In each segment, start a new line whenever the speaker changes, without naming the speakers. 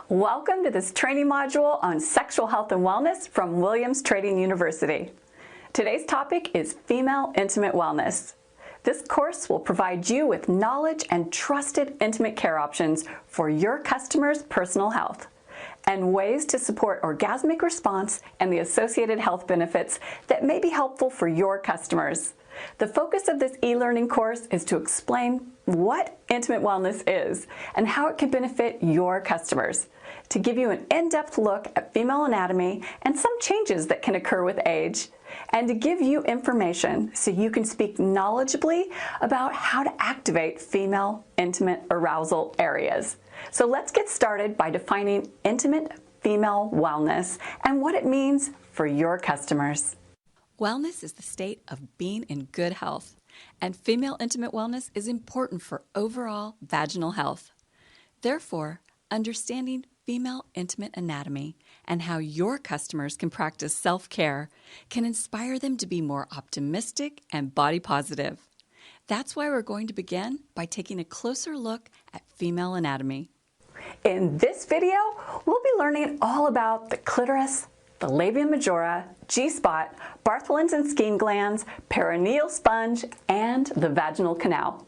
Welcome to this training module on sexual health and wellness from Williams Trading University. Today's topic is female intimate wellness. This course will provide you with knowledge and trusted intimate care options for your customers' personal health and ways to support orgasmic response and the associated health benefits that may be helpful for your customers. The focus of this e-learning course is to explain what intimate wellness is and how it can benefit your customers, to give you an in-depth look at female anatomy and some changes that can occur with age, and to give you information so you can speak knowledgeably about how to activate female intimate arousal areas. So let's get started by defining intimate female wellness and what it means for your customers.
Wellness is the state of being in good health, and female intimate wellness is important for overall vaginal health. Therefore, understanding female intimate anatomy and how your customers can practice self-care can inspire them to be more optimistic and body positive. That's why we're going to begin by taking a closer look at female anatomy.
In this video, we'll be learning all about the clitoris, the labia majora, G-spot, Bartholin's and Skene glands, perineal sponge, and the vaginal canal.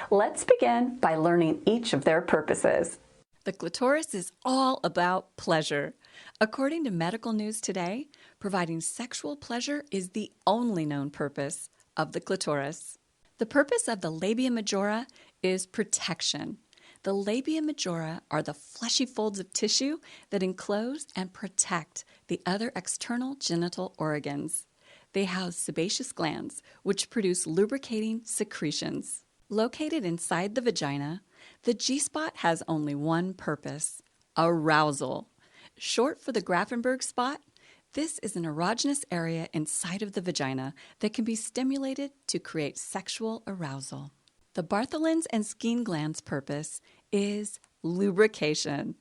Let's begin by learning each of their purposes.
The clitoris is all about pleasure. According to Medical News Today, providing sexual pleasure is the only known purpose of the clitoris. The purpose of the labia majora is protection. The labia majora are the fleshy folds of tissue that enclose and protect the other external genital organs. They house sebaceous glands, which produce lubricating secretions. Located inside the vagina, the G-spot has only one purpose: arousal. Short for the Grafenberg spot, this is an erogenous area inside of the vagina that can be stimulated to create sexual arousal. The Bartholin's and Skene glands' purpose is lubrication.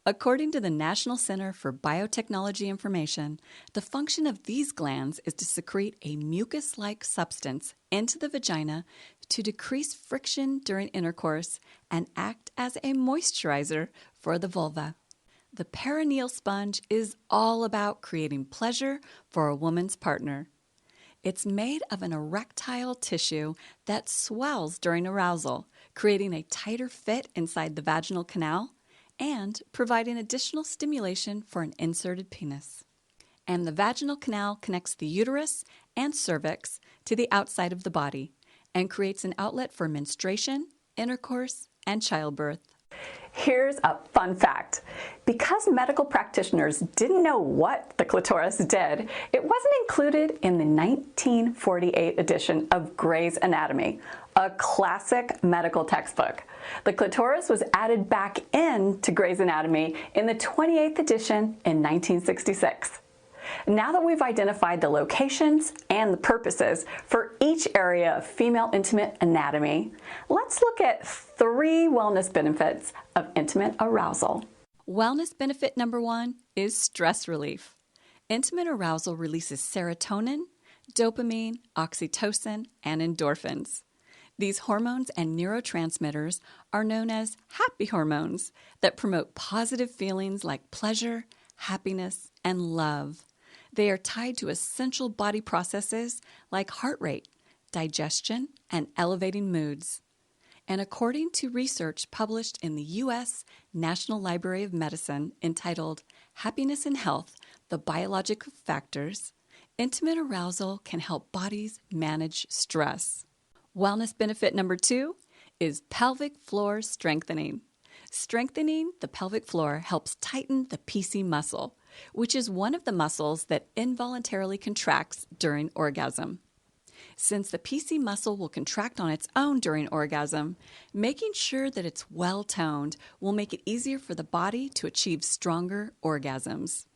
According to the National Center for Biotechnology Information, the function of these glands is to secrete a mucus-like substance into the vagina to decrease friction during intercourse and act as a moisturizer for the vulva. The perineal sponge is all about creating pleasure for a woman's partner. It's made of an erectile tissue that swells during arousal, creating a tighter fit inside the vaginal canal and providing additional stimulation for an inserted penis. And the vaginal canal connects the uterus and cervix to the outside of the body and creates an outlet for menstruation, intercourse, and childbirth.
Here's a fun fact. Because medical practitioners didn't know what the clitoris did, it wasn't included in the 1948 edition of Gray's Anatomy, a classic medical textbook. The clitoris was added back into Gray's Anatomy in the 28th edition in 1966. Now that we've identified the locations and the purposes for each area of female intimate anatomy, let's look at 3 wellness benefits of intimate arousal.
Wellness benefit number 1 is stress relief. Intimate arousal releases serotonin, dopamine, oxytocin, and endorphins. These hormones and neurotransmitters are known as happy hormones that promote positive feelings like pleasure, happiness, and love. They are tied to essential body processes like heart rate, digestion, and elevating moods. And according to research published in the U.S. National Library of Medicine entitled Happiness and Health, the Biological Factors, intimate arousal can help bodies manage stress. Wellness benefit number 2 is pelvic floor strengthening. Strengthening the pelvic floor helps tighten the PC muscle, which is one of the muscles that involuntarily contracts during orgasm. Since the PC muscle will contract on its own during orgasm, making sure that it's well toned will make it easier for the body to achieve stronger orgasms.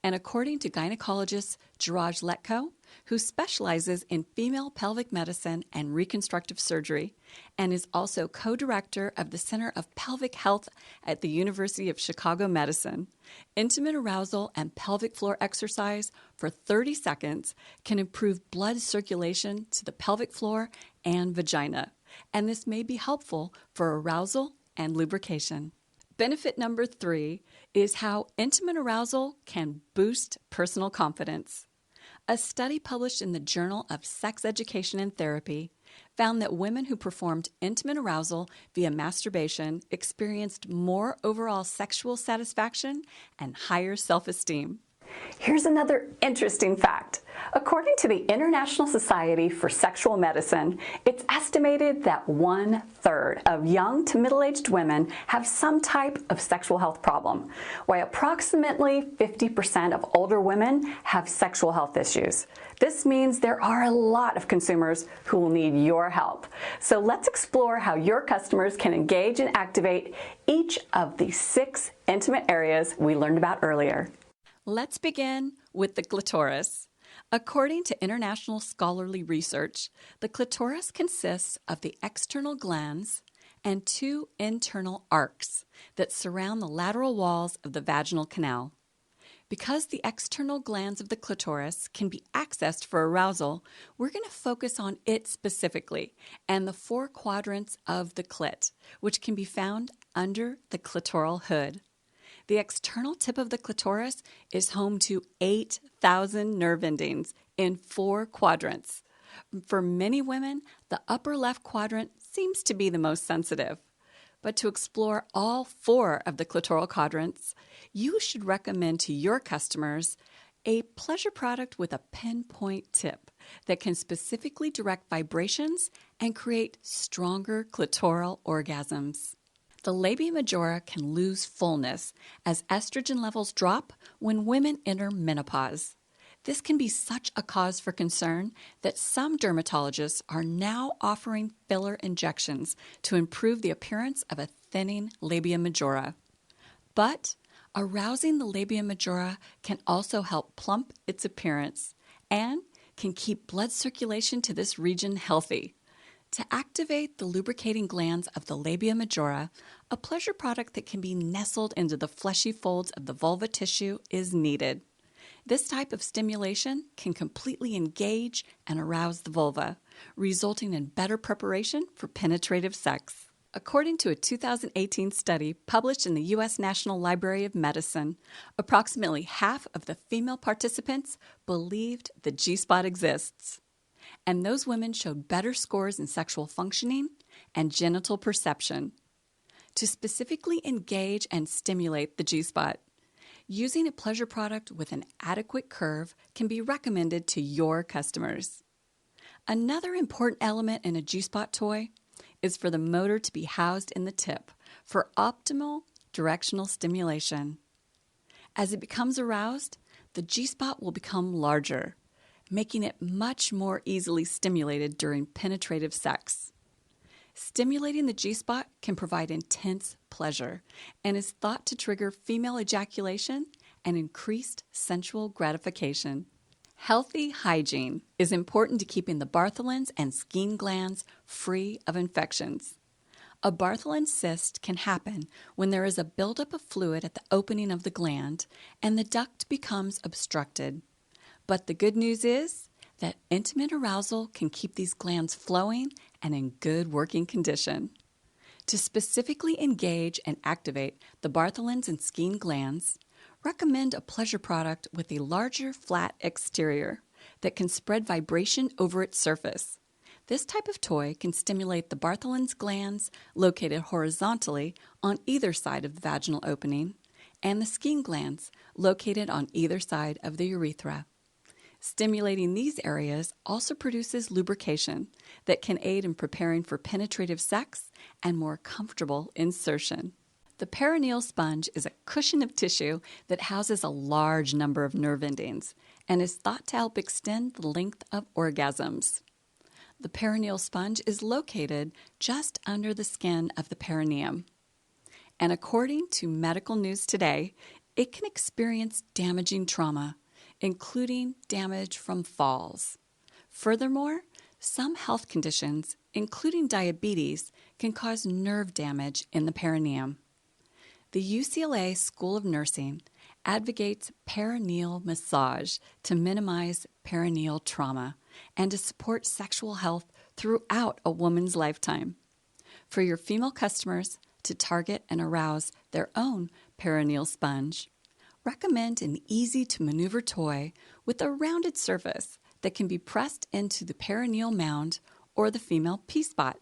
And according to gynecologist Jiraj Letko, who specializes in female pelvic medicine and reconstructive surgery, and is also co-director of the Center of Pelvic Health at the University of Chicago Medicine, intimate arousal and pelvic floor exercise for 30 seconds can improve blood circulation to the pelvic floor and vagina, and this may be helpful for arousal and lubrication. Benefit number 3 is how intimate arousal can boost personal confidence. A study published in the Journal of Sex Education and Therapy found that women who performed intimate arousal via masturbation experienced more overall sexual satisfaction and higher self-esteem.
Here's another interesting fact. According to the International Society for Sexual Medicine, it's estimated that 1/3 of young to middle-aged women have some type of sexual health problem, while approximately 50% of older women have sexual health issues. This means there are a lot of consumers who will need your help. So let's explore how your customers can engage and activate each of the 6 intimate areas we learned about earlier.
Let's begin with the clitoris. According to international scholarly research, the clitoris consists of the external glands and 2 internal arcs that surround the lateral walls of the vaginal canal. Because the external glands of the clitoris can be accessed for arousal, we're going to focus on it specifically and the 4 quadrants of the clit, which can be found under the clitoral hood. The external tip of the clitoris is home to 8,000 nerve endings in 4 quadrants. For many women, the upper left quadrant seems to be the most sensitive. But to explore all 4 of the clitoral quadrants, you should recommend to your customers a pleasure product with a pinpoint tip that can specifically direct vibrations and create stronger clitoral orgasms. The labia majora can lose fullness as estrogen levels drop when women enter menopause. This can be such a cause for concern that some dermatologists are now offering filler injections to improve the appearance of a thinning labia majora. But arousing the labia majora can also help plump its appearance and can keep blood circulation to this region healthy. To activate the lubricating glands of the labia majora, a pleasure product that can be nestled into the fleshy folds of the vulva tissue is needed. This type of stimulation can completely engage and arouse the vulva, resulting in better preparation for penetrative sex. According to a 2018 study published in the U.S. National Library of Medicine, approximately half of the female participants believed the G-spot exists. And those women showed better scores in sexual functioning and genital perception. To specifically engage and stimulate the G-spot, using a pleasure product with an adequate curve can be recommended to your customers. Another important element in a G-spot toy is for the motor to be housed in the tip for optimal directional stimulation. As it becomes aroused, the G-spot will become larger, making it much more easily stimulated during penetrative sex. Stimulating the G-spot can provide intense pleasure and is thought to trigger female ejaculation and increased sensual gratification. Healthy hygiene is important to keeping the Bartholin's and Skene glands free of infections. A Bartholin cyst can happen when there is a buildup of fluid at the opening of the gland and the duct becomes obstructed. But the good news is that intimate arousal can keep these glands flowing and in good working condition. To specifically engage and activate the Bartholin's and Skene glands, recommend a pleasure product with a larger flat exterior that can spread vibration over its surface. This type of toy can stimulate the Bartholin's glands located horizontally on either side of the vaginal opening and the Skene glands located on either side of the urethra. Stimulating these areas also produces lubrication that can aid in preparing for penetrative sex and more comfortable insertion. The perineal sponge is a cushion of tissue that houses a large number of nerve endings and is thought to help extend the length of orgasms. The perineal sponge is located just under the skin of the perineum. And according to Medical News Today, it can experience damaging trauma, including damage from falls. Furthermore, some health conditions, including diabetes, can cause nerve damage in the perineum. The UCLA School of Nursing advocates perineal massage to minimize perineal trauma and to support sexual health throughout a woman's lifetime. For your female customers, to target and arouse their own perineal sponge. Recommend an easy-to-maneuver toy with a rounded surface that can be pressed into the perineal mound or the female P-spot,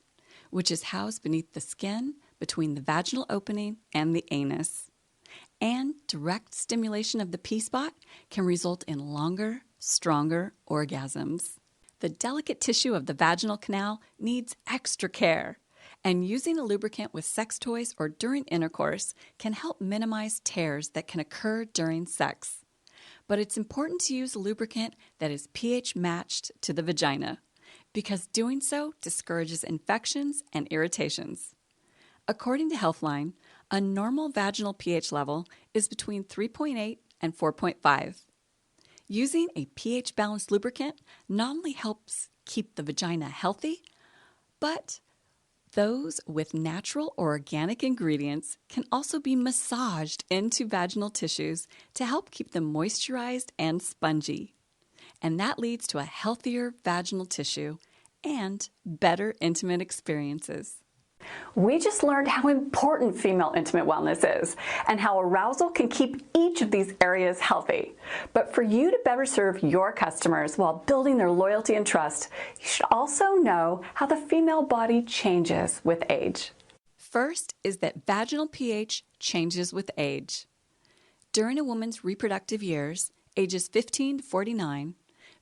which is housed beneath the skin between the vaginal opening and the anus. And direct stimulation of the P-spot can result in longer, stronger orgasms. The delicate tissue of the vaginal canal needs extra care, and using a lubricant with sex toys or during intercourse can help minimize tears that can occur during sex. But it's important to use a lubricant that is pH matched to the vagina, because doing so discourages infections and irritations. According to Healthline, a normal vaginal pH level is between 3.8 and 4.5. Using a pH-balanced lubricant not only helps keep the vagina healthy, but those with natural or organic ingredients can also be massaged into vaginal tissues to help keep them moisturized and spongy. And that leads to a healthier vaginal tissue and better intimate experiences.
We just learned how important female intimate wellness is and how arousal can keep each of these areas healthy. But for you to better serve your customers while building their loyalty and trust, you should also know how the female body changes with age.
First is that vaginal pH changes with age. During a woman's reproductive years, ages 15 to 49,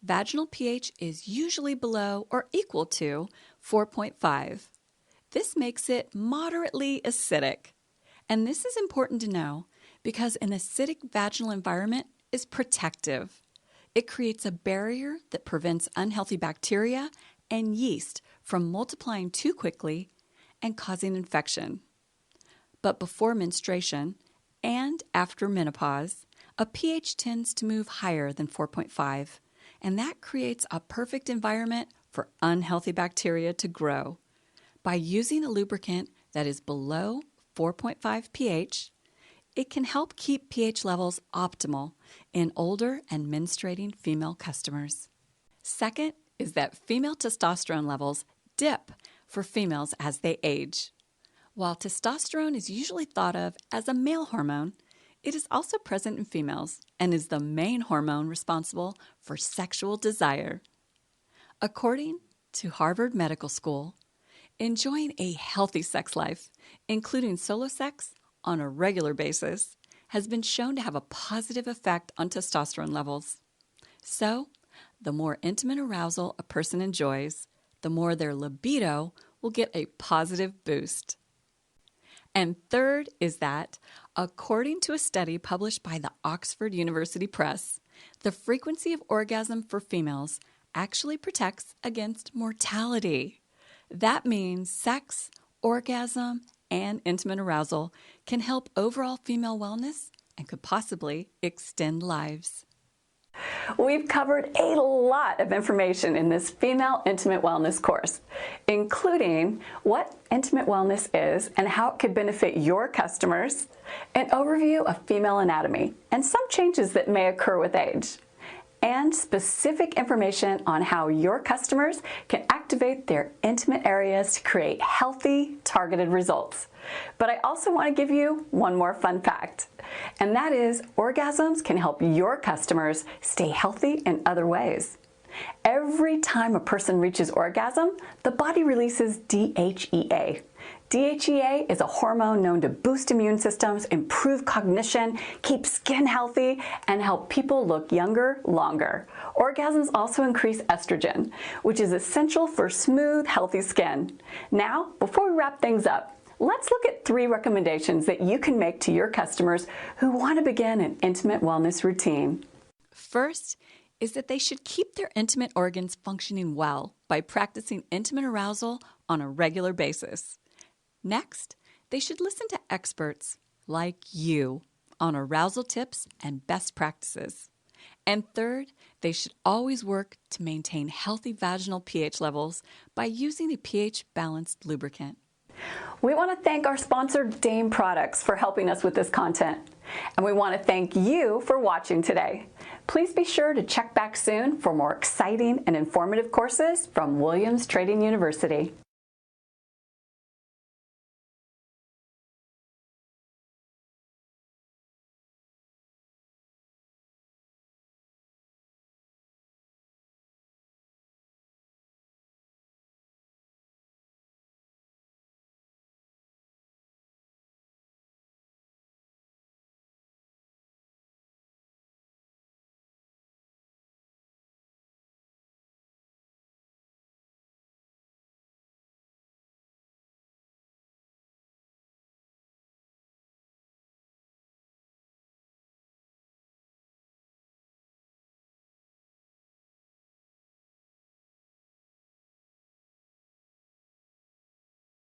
vaginal pH is usually below or equal to 4.5. This makes it moderately acidic. And this is important to know because an acidic vaginal environment is protective. It creates a barrier that prevents unhealthy bacteria and yeast from multiplying too quickly and causing infection. But before menstruation and after menopause, a pH tends to move higher than 4.5, and that creates a perfect environment for unhealthy bacteria to grow. By using a lubricant that is below 4.5 pH, it can help keep pH levels optimal in older and menstruating female customers. Second is that female testosterone levels dip for females as they age. While testosterone is usually thought of as a male hormone, it is also present in females and is the main hormone responsible for sexual desire. According to Harvard Medical School, enjoying a healthy sex life, including solo sex on a regular basis, has been shown to have a positive effect on testosterone levels. So, the more intimate arousal a person enjoys, the more their libido will get a positive boost. And third is that, according to a study published by the Oxford University Press, the frequency of orgasm for females actually protects against mortality. That means sex, orgasm, and intimate arousal can help overall female wellness and could possibly extend lives.
We've covered a lot of information in this Female Intimate Wellness course, including what intimate wellness is and how it could benefit your customers, an overview of female anatomy, and some changes that may occur with age, and specific information on how your customers can activate their intimate areas to create healthy, targeted results. But I also want to give you one more fun fact, and that is orgasms can help your customers stay healthy in other ways. Every time a person reaches orgasm, the body releases DHEA. DHEA is a hormone known to boost immune systems, improve cognition, keep skin healthy, and help people look younger longer. Orgasms also increase estrogen, which is essential for smooth, healthy skin. Now, before we wrap things up, let's look at 3 recommendations that you can make to your customers who want to begin an intimate wellness routine.
First is that they should keep their intimate organs functioning well by practicing intimate arousal on a regular basis. Next, they should listen to experts like you on arousal tips and best practices. And third, they should always work to maintain healthy vaginal pH levels by using a pH-balanced lubricant.
We want to thank our sponsor, Dame Products, for helping us with this content. And we want to thank you for watching today. Please be sure to check back soon for more exciting and informative courses from Williams Trading University.